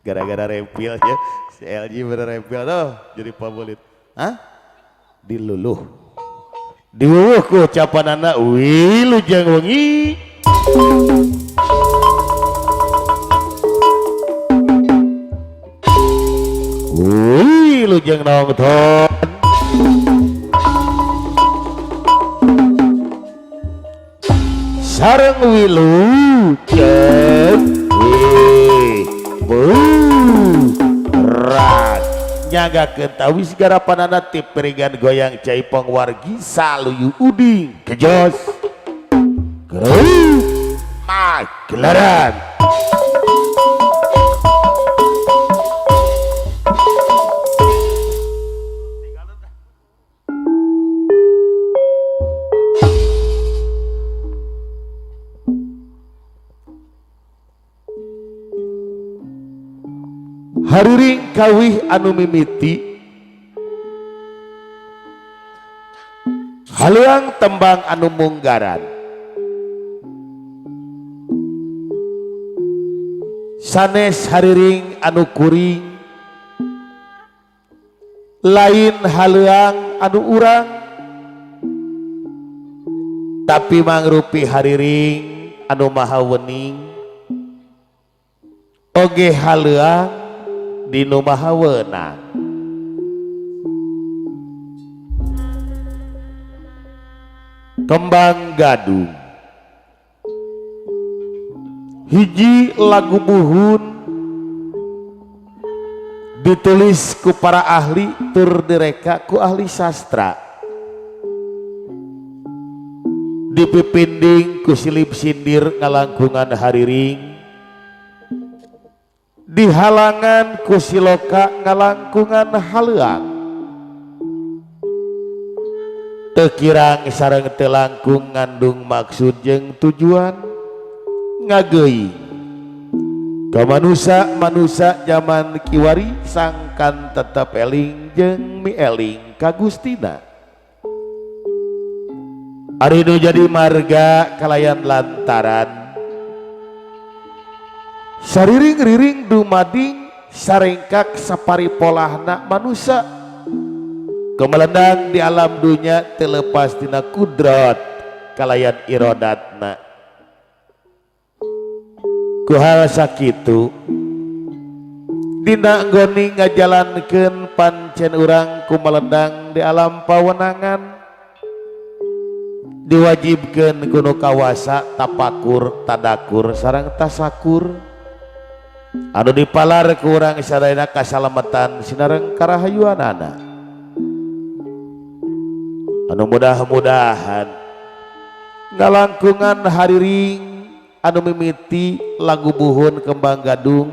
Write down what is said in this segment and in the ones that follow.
Gara-gara rempil ya. Si LG bener rempil tuh jadi favorit. Hah? Diluluh. Diwuwuh ku capanana Wilujeng Wengi. Wilujeng nongton. Sareng wilujeng rat nyagakeun tawis garapanana ti perigan goyang Jaipong wargi saluyu uding kejos gereuh magelaran hariring kawih anu mimiti haleuang tembang anu munggaran sanes hariring anu kuring lain haleuang anu urang tapi mangrupi hariring anu maha wening oge haleuang dinu maha weunang kembang gadung hiji lagu buhun ditulis ku para ahli tur direka ku ahli sastra dipipinding ku silip sindir ngalangkungan hariring di halangan ku siloka ngalangkungan haleuang teu kirang sareng teu langkung ngandung maksud jeung tujuan ngageuing ka manusa zaman kiwari sangkan tetep eling jeung mieling ka Gustina ari nu jadi marga kalayan lantaran sariring-riring dumading sarengkak saparipolahna manusia kemelendang di alam dunia terlepas tina kudrat kalayan irodatna ku hal sakitu dina anggoni ngajalankeun pancen urang kumelendang di alam pawenangan diwajibkeun kuno kawasa tapakur tadakur sareng tasakur anu dipalar ku urang sadayana kasalamatan sinareng karahayuanana anu mudah-mudahan ngalangkungan hariring anu mimiti lagu buhun kembang gadung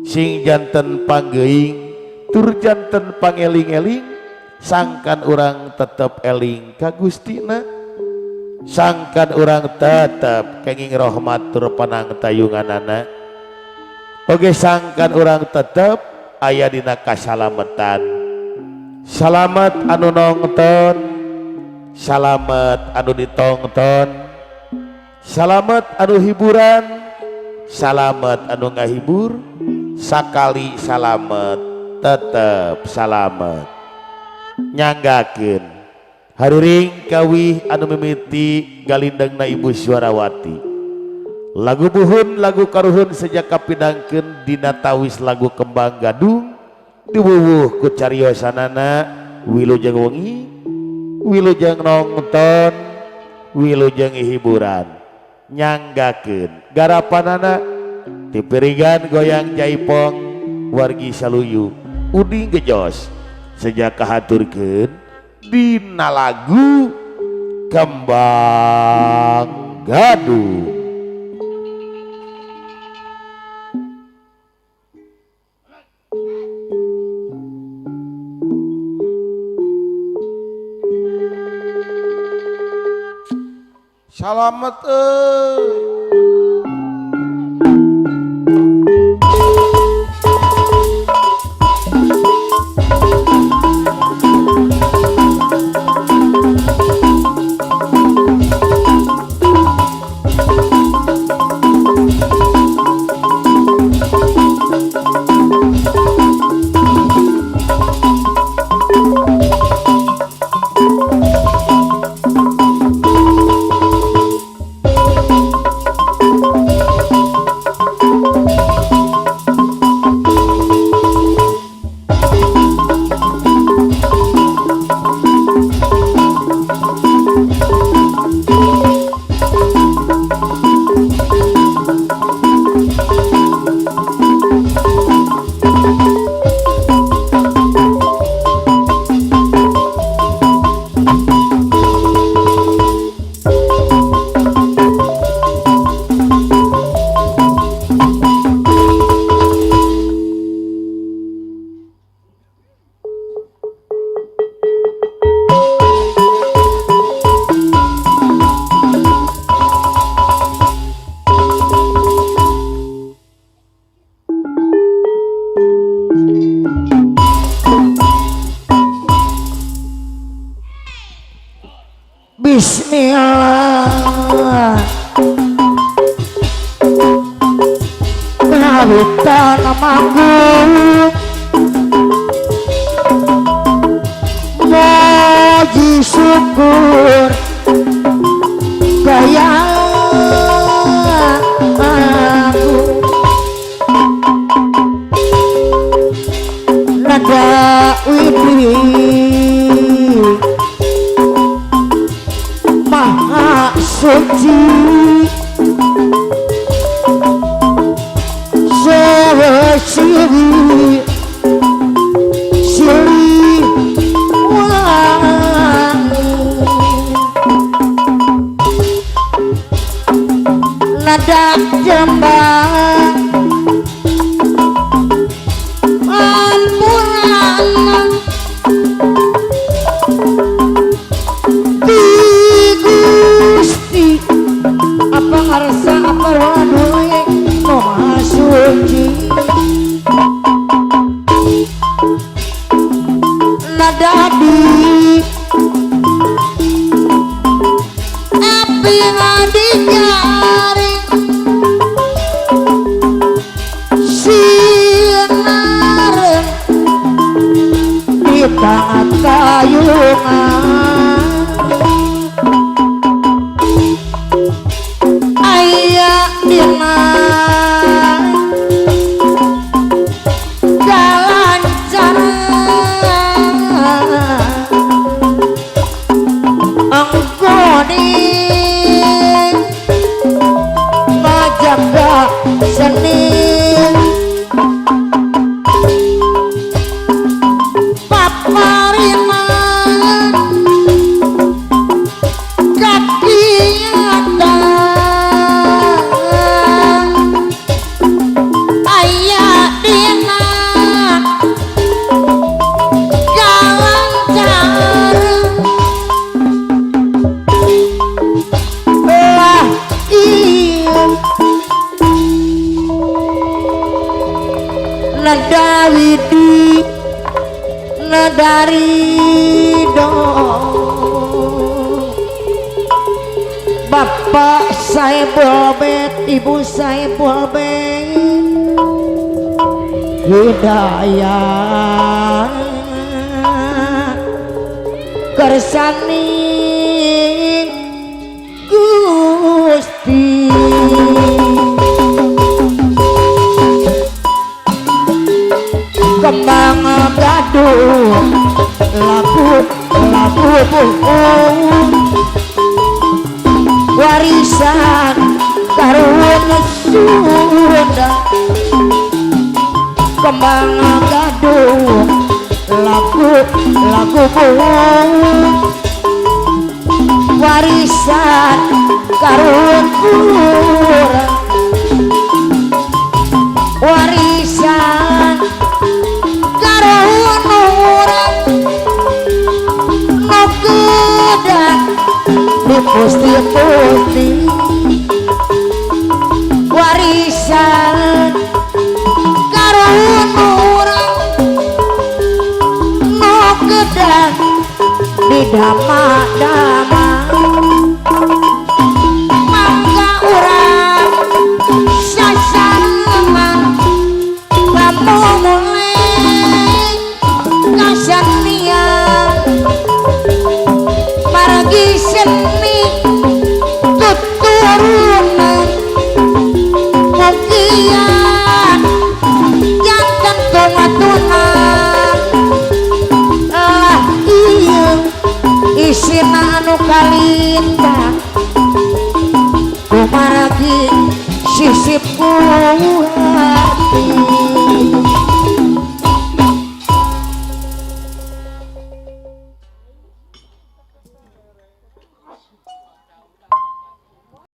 sing janten panggeuing tur janten pangeling-eling sangkan urang tetep eling ka Gustina sangkan urang tetep kenging rahmat tur panang tayunganana oge sangkan urang tetep aya dina kasalamatan salamet anu nongton salamet anu ditongton salamet anu hiburan salamet anu ngahibur sakali salamet tetep salamet nyanggakeun hariring kawih anu mimiti galindengna Ibu Swarawati lagu buhun lagu karuhun sejak kapidangkeun dina tawis lagu kembang gadung diwuwuh ku cariosanana wilujeng wengi wilujeng nongton wilujeng hiburan nyanggakeun garapanana ti pirigan goyang Jaipong wargi saluyu uding gejos sejak kahaturkeun dina lagu kembang gadung. Salamet euy. Bismillah kawitan manggung muji syukur gaya aku nada widi maha suci siri siri wangi nada jembang ampunan di Gusti apa ngarasa apa waduh maha suci nada di api ngadijari sinar di tangan kayungan ayah dina jalan cara anggoni majaga seni papariman kaki ada ayah dina jalan cara lah iya nada widi nada ridho bapak saya bolbet ibu saya bolbet hidayah kersani Gusti kembang gaduh lagu warisan karun Sunda kembang gaduh lagu warisan karun kurang warisan karun urang nukedan di pusti-pusti warisan karun urang nukedan di damadang